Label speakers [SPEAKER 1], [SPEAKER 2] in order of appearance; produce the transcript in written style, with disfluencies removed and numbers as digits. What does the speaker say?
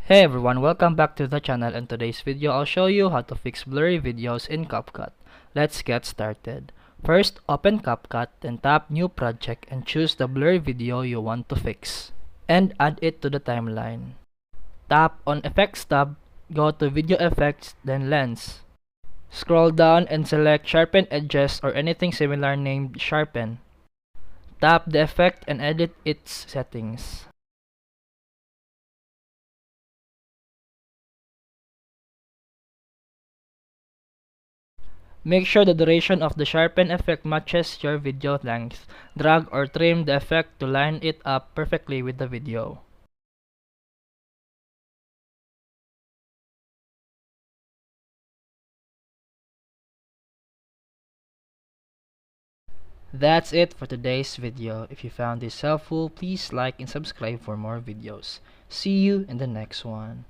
[SPEAKER 1] Hey everyone, welcome back to the channel. In today's video, I'll show you how to fix blurry videos in CapCut. Let's get started. First, open CapCut, then tap New Project and choose the blurry video you want to fix. And add it to the timeline. Tap on Effects tab, go to Video Effects, then Lens. Scroll down and select Sharpen Edges or anything similar named Sharpen. Tap the effect and edit its settings. Make sure the duration of the sharpen effect matches your video length. Drag or trim the effect to line it up perfectly with the video. That's it for today's video. If you found this helpful, please like and subscribe for more videos. See you in the next one.